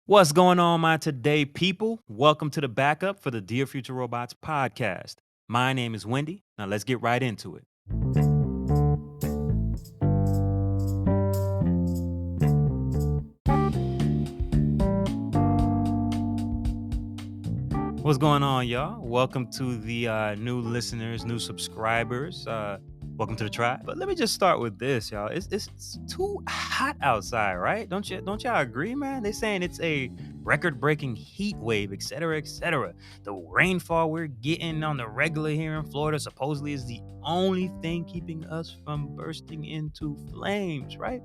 What's going on, my today people? Welcome to the backup for the Dear Future Robots podcast. My name is Wendy. Now let's get right into it. What's going on, y'all? Welcome to the new listeners, new subscribers. Welcome to the tribe. But let me just start with this, y'all. It's too hot outside, right? Don't y'all agree, man? They're saying it's a record-breaking heat wave, et cetera, et cetera. The rainfall we're getting on the regular here in Florida supposedly is the only thing keeping us from bursting into flames, right?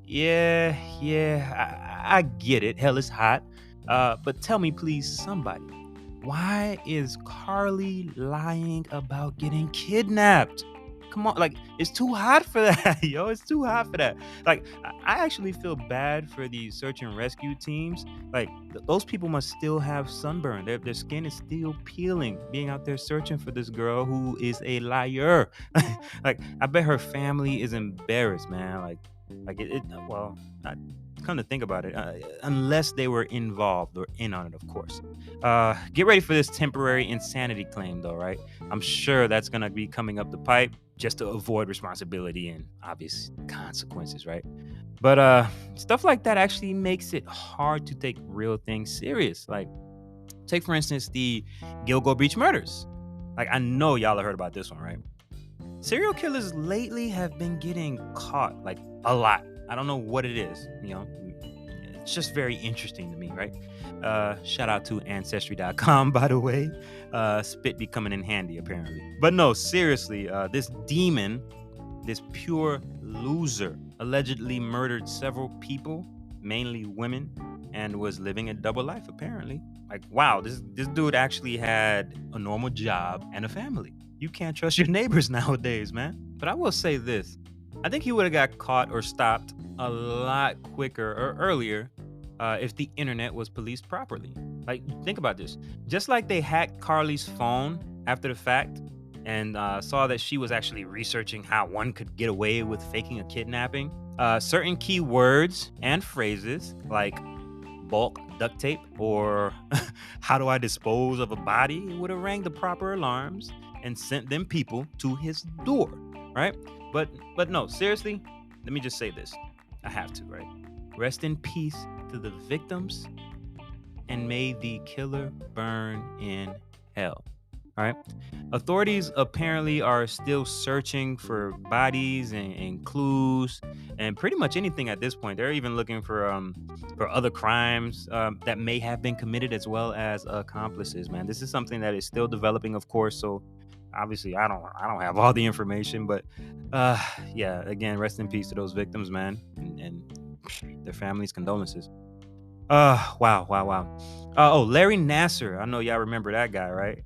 Yeah, I get it. Hell, it's hot. But tell me, please, somebody, why is Carlee lying about getting kidnapped? Come on, like it's too hot for that, yo. It's too hot for that. Like, I actually feel bad for the search and rescue teams. Like, those people must still have sunburn. Their skin is still peeling, being out there searching for this girl who is a liar. Like, I bet her family is embarrassed, man. Well, I come to think about it, unless they were involved or in on it, of course. Get ready for this temporary insanity claim, though, right? I'm sure that's gonna be coming up the pipe just to avoid responsibility and obvious consequences, right? But stuff like that actually makes it hard to take real things serious. Like, take for instance the Gilgo Beach murders. Like, I know y'all have heard about this one, right? Serial killers lately have been getting caught like a lot. I don't know what it is, it's just very interesting to me, right? Shout out to ancestry.com, by the way. Spit be coming in handy, apparently. But no, seriously, this demon, this pure loser, allegedly murdered several people, mainly women, and was living a double life, apparently. Like, wow, this dude actually had a normal job and a family. You can't trust your neighbors nowadays, man. But I will say this. I think he would have got caught or stopped a lot quicker or earlier if the internet was policed properly. Like, think about this. Just like they hacked Carlee's phone after the fact and saw that she was actually researching how one could get away with faking a kidnapping, certain key words and phrases like bulk duct tape or how do I dispose of a body would have rang the proper alarms and sent them people to his door, right? But no, seriously, let me just say this. I have to, right? Rest in peace to the victims and may the killer burn in hell. All right. Authorities apparently are still searching for bodies and clues and pretty much anything at this point. They're even looking for other crimes that may have been committed as well as accomplices. Man, this is something that is still developing, of course. So obviously, I don't have all the information, but uh, yeah. Again, rest in peace to those victims, man, and their families' condolences. Wow. Oh, Larry Nasser. I know y'all remember that guy, right?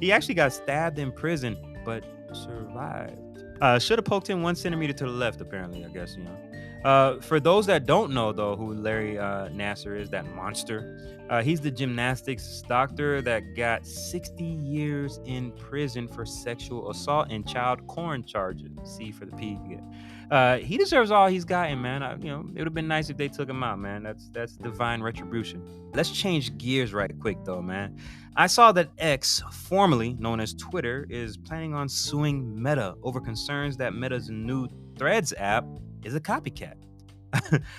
He actually got stabbed in prison, but survived. Should have poked him 1 centimeter to the left, apparently, I guess, For those that don't know, though, who Larry Nasser is, that monster, he's the gymnastics doctor that got 60 years in prison for sexual assault and child porn charges. C for the P. Yeah. He deserves all he's gotten, man. It would have been nice if they took him out, man. That's divine retribution. Let's change gears right quick, though, man. I saw that X, formerly known as Twitter, is planning on suing Meta over concerns that Meta's new Threads app is a copycat.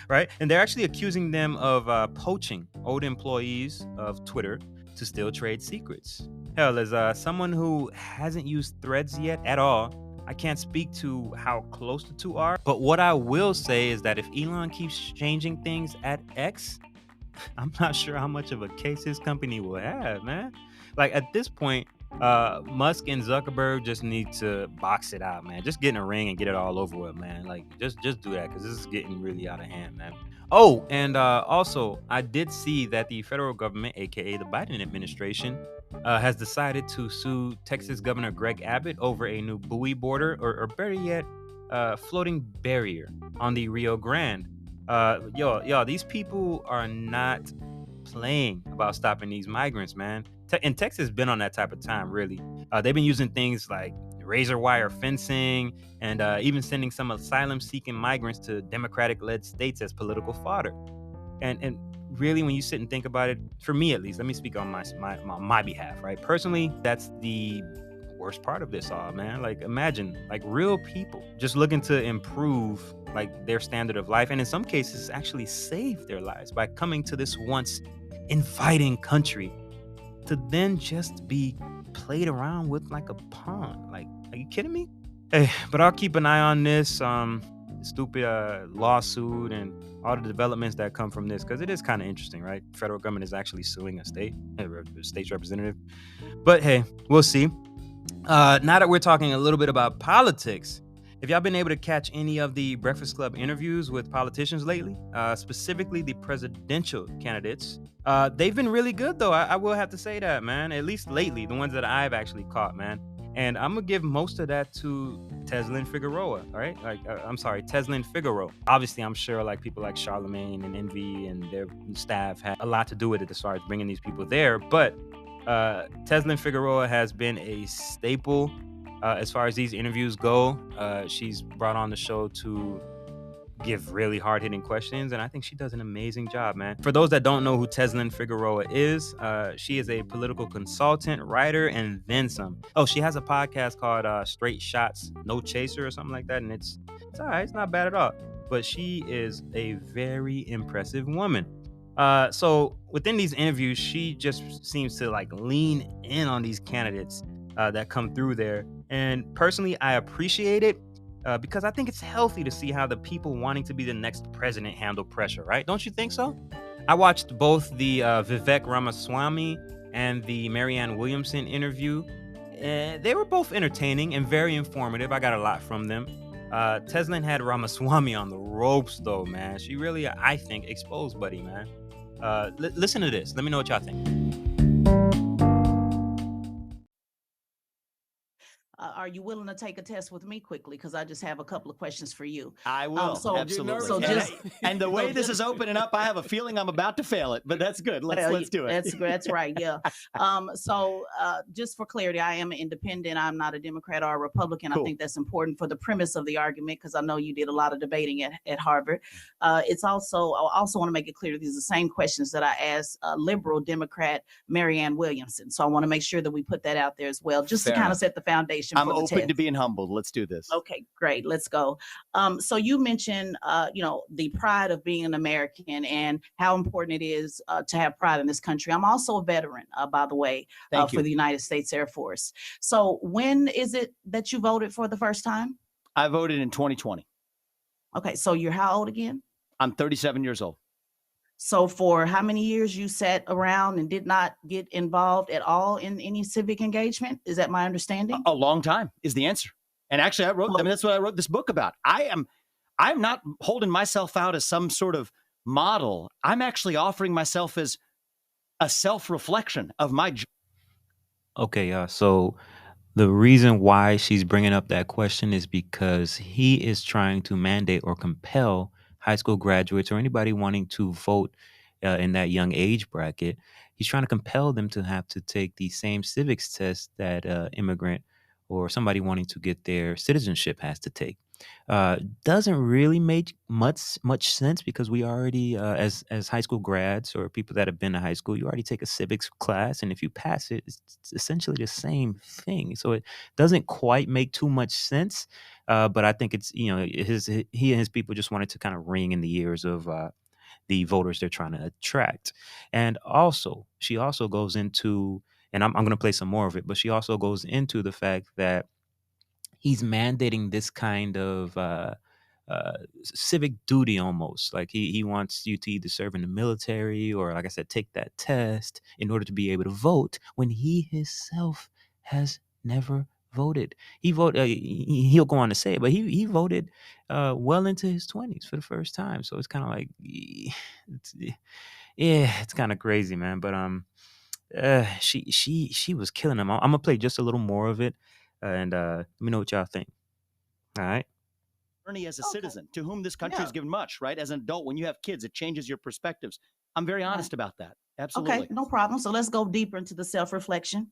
Right? And they're actually accusing them of poaching old employees of Twitter to steal trade secrets. Hell, as someone who hasn't used Threads yet at all, I can't speak to how close the two are. But what I will say is that if Elon keeps changing things at X, I'm not sure how much of a case his company will have, man. Like, at this point, Musk and Zuckerberg just need to box it out, man. Just get in a ring and get it all over with, man. Like, just do that because this is getting really out of hand, man. Oh, and also, I did see that the federal government, aka the Biden administration, has decided to sue Texas Governor Greg Abbott over a new buoy border, or better yet, floating barrier on the Rio Grande. Yo, these people are not playing about stopping these migrants, man. And Texas has been on that type of time, really. They've been using things like razor wire fencing and even sending some asylum seeking migrants to Democratic led states as political fodder. And really, when you sit and think about it, for me at least, let me speak on my behalf, right? Personally, that's the worst part of this all, man. Like, imagine, like, real people just looking to improve, like, their standard of life, and in some cases actually save their lives by coming to this once inviting country to then just be played around with like a pawn. Like, are you kidding me? Hey, but I'll keep an eye on this stupid lawsuit and all the developments that come from this, because it is kind of interesting, right? Federal government is actually suing a state's representative. But hey, we'll see. Now that we're talking a little bit about politics, have y'all been able to catch any of the Breakfast Club interviews with politicians lately? Specifically the presidential candidates. They've been really good, though. I will have to say that, man. At least lately, the ones that I've actually caught, man. And I'm gonna give most of that to Teslin Figueroa, all right? Teslin Figaro. Obviously, I'm sure like people like Charlemagne and Envy and their staff had a lot to do with it as far as bringing these people there. But Teslin Figueroa has been a staple as far as these interviews go. She's brought on the show to give really hard-hitting questions, and I think she does an amazing job, man. For those that don't know who Teslin Figueroa is, she is a political consultant, writer, and then some. Oh, she has a podcast called Straight Shots, No Chaser or something like that, and it's all right. It's not bad at all. But she is a very impressive woman. So within these interviews, she just seems to like lean in on these candidates that come through there. And personally, I appreciate it because I think it's healthy to see how the people wanting to be the next president handle pressure, right? Don't you think so? I watched both the Vivek Ramaswamy and the Marianne Williamson interview. They were both entertaining and very informative. I got a lot from them. Teslin had Ramaswamy on the ropes, though, man. She really, I think, exposed Buddy, man. Listen to this. Let me know what y'all think. Are you willing to take a test with me quickly? Because I just have a couple of questions for you. I will, absolutely. So and the way this is opening up, I have a feeling I'm about to fail it, but that's good. Let's do it. That's right, yeah. Just for clarity, I am an independent. I'm not a Democrat or a Republican. Cool. I think that's important for the premise of the argument, because I know you did a lot of debating at Harvard. I also want to make it clear that these are the same questions that I asked liberal Democrat Marianne Williamson. So I want to make sure that we put that out there as well, just to kind of set the foundation. I'm open to being humbled. Let's do this. Okay, great. Let's go. So you mentioned, the pride of being an American and how important it is to have pride in this country. I'm also a veteran, by the way, for the United States Air Force. So when is it that you voted for the first time? I voted in 2020. Okay, so you're how old again? I'm 37 years old. So for how many years you sat around and did not get involved at all in any civic engagement? Is that my understanding? A long time is the answer. And actually, that's what I wrote this book about. I'm not holding myself out as some sort of model. I'm actually offering myself as a self-reflection of my. Okay, so the reason why she's bringing up that question is because he is trying to mandate or compel high school graduates or anybody wanting to vote in that young age bracket. He's trying to compel them to have to take the same civics test that immigrant or somebody wanting to get their citizenship has to take. Doesn't really make much sense, because we already, as high school grads or people that have been to high school, you already take a civics class, and if you pass it, it's essentially the same thing. So it doesn't quite make too much sense. But I think it's, he and his people just wanted to kind of ring in the ears of the voters they're trying to attract. And also, she also goes into, and I'm going to play some more of it, but she also goes into the fact that he's mandating this kind of civic duty almost. Like he wants you to either serve in the military or, like I said, take that test in order to be able to vote, when he himself has never voted. He voted. He'll go on to say it, but he voted well into his 20s for the first time. So it's kind of like, it's kind of crazy, man. But she was killing him. I'm gonna play just a little more of it, and let me know what y'all think. All right. Bronny, as a citizen to whom this country has given much, right? As an adult, when you have kids, it changes your perspectives. I'm very honest about that. Absolutely. Okay, no problem. So let's go deeper into the self-reflection.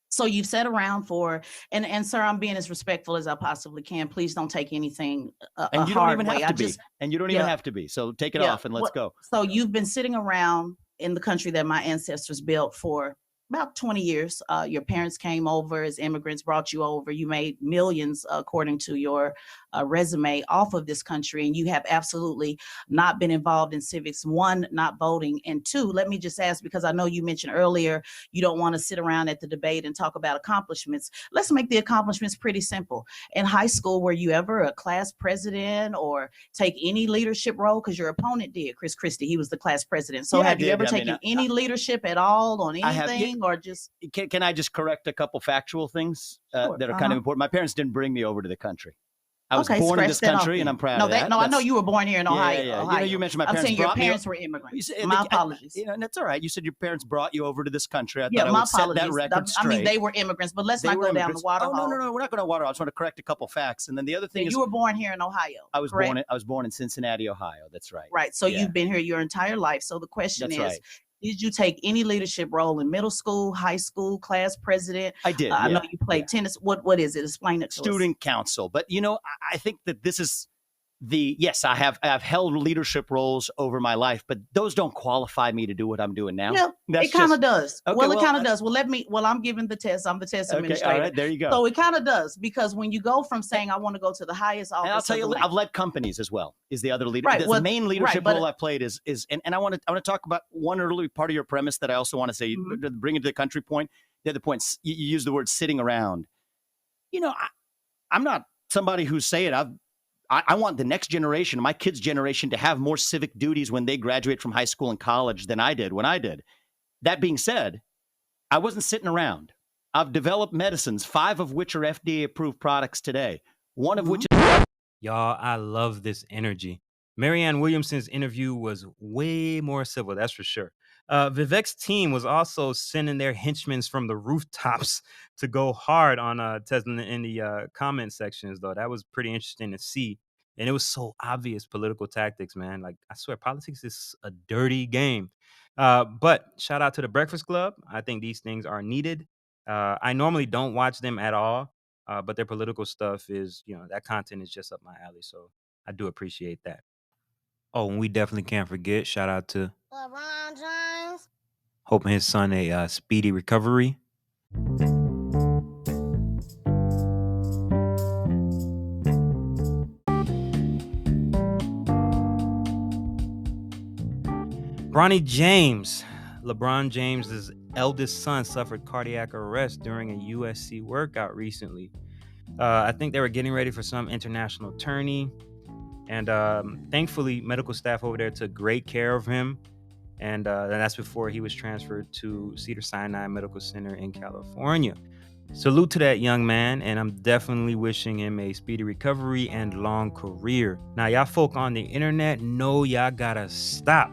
So you've sat around for, and sir, I'm being as respectful as I possibly can. Please don't take anything and you don't even have to be. And you don't even Yeah. have to be. So take it off and let's go. So you've been sitting around in the country that my ancestors built for about 20 years. Your parents came over as immigrants, brought you over. You made millions, according to your resume, off of this country, and you have absolutely not been involved in civics. One, not voting, and two, let me just ask, because I know you mentioned earlier you don't want to sit around at the debate and talk about accomplishments. Let's make the accomplishments pretty simple. In high school, were you ever a class president or take any leadership role? Because your opponent did, Chris Christie, he was the class president. So have you ever taken any leadership at all on anything, or just? Can I just correct a couple factual things that are kind of important? My parents didn't bring me over to the country. I was born in this country, and I'm proud of that. No, I know you were born here in Ohio. Yeah. Ohio. You mentioned my parents. I'm saying your parents were immigrants. My apologies. And that's all right. You said your parents brought you over to this country. I thought I would set that record straight. I mean, they were immigrants, but let's not go down the water hole. No. We're not going to water hole. I just want to correct a couple facts. And then the other thing is, you were born here in Ohio. I was born in Cincinnati, Ohio. That's right. Right. So you've been here your entire life. So the question is, did you take any leadership role in middle school, high school, class president? I did. I know you played tennis. What is it? Explain it to us. Student council. But I think that this is I have held leadership roles over my life, but those don't qualify me to do what I'm doing now. Yeah, it kind of does. Okay, it kind of does. Well, I'm giving the test. I'm the test administrator. All right, there you go. So it kind of does, because when you go from saying I want to go to the highest office, and I'll tell you, I've led companies as well. Is the other leader? Right, the main leadership role I played is, and I want to talk about one early part of your premise that I also want to say, bring it to the country point. The other point, you use the word sitting around. I'm not somebody who's saying I want the next generation, my kids' generation, to have more civic duties when they graduate from high school and college than I did when I did. That being said, I wasn't sitting around. I've developed medicines, 5 of which are FDA-approved products today. One of which is... Y'all, I love this energy. Marianne Williamson's interview was way more civil, that's for sure. Vivek's team was also sending their henchmen from the rooftops to go hard on Tesla in the comment sections, though. That was pretty interesting to see. And it was so obvious political tactics, man. Like, I swear, politics is a dirty game. But shout out to the Breakfast Club. I think these things are needed. I normally don't watch them at all, but their political stuff is, that content is just up my alley. So I do appreciate that. Oh, and we definitely can't forget, shout out to LeBron James. Hoping his son a speedy recovery. Bronny James, LeBron James's eldest son, suffered cardiac arrest during a USC workout recently. I think they were getting ready for some international tourney. And thankfully, medical staff over there took great care of him. And that's before he was transferred to Cedars-Sinai Medical Center in California. Salute to that young man, and I'm definitely wishing him a speedy recovery and long career. Now, y'all folk on the internet know y'all gotta stop.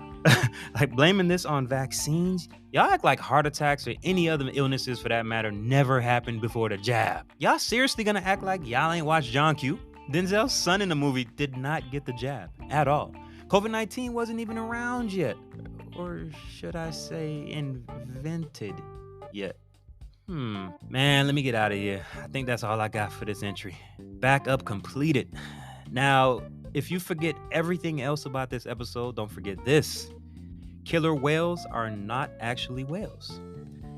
Like, blaming this on vaccines. Y'all act like heart attacks or any other illnesses, for that matter, never happened before the jab. Y'all seriously gonna act like y'all ain't watched John Q? Denzel's son in the movie did not get the jab at all. COVID-19 wasn't even around yet. Or should I say invented yet? Man, let me get out of here. I think that's all I got for this entry. BackUp completed. Now, if you forget everything else about this episode, don't forget this. Killer whales are not actually whales.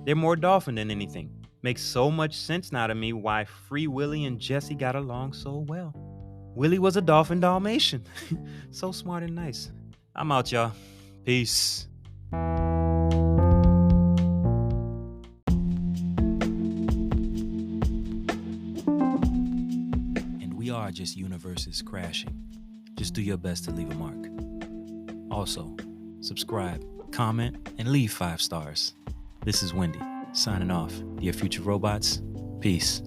They're more dolphin than anything. Makes so much sense now to me why Free Willy and Jesse got along so well. Willie was a dolphin Dalmatian. So smart and nice. I'm out, y'all. Peace. And we are just universes crashing. Just do your best to leave a mark. Also, subscribe, comment, and leave 5 stars. This is Wendy, signing off. Dear future robots, peace.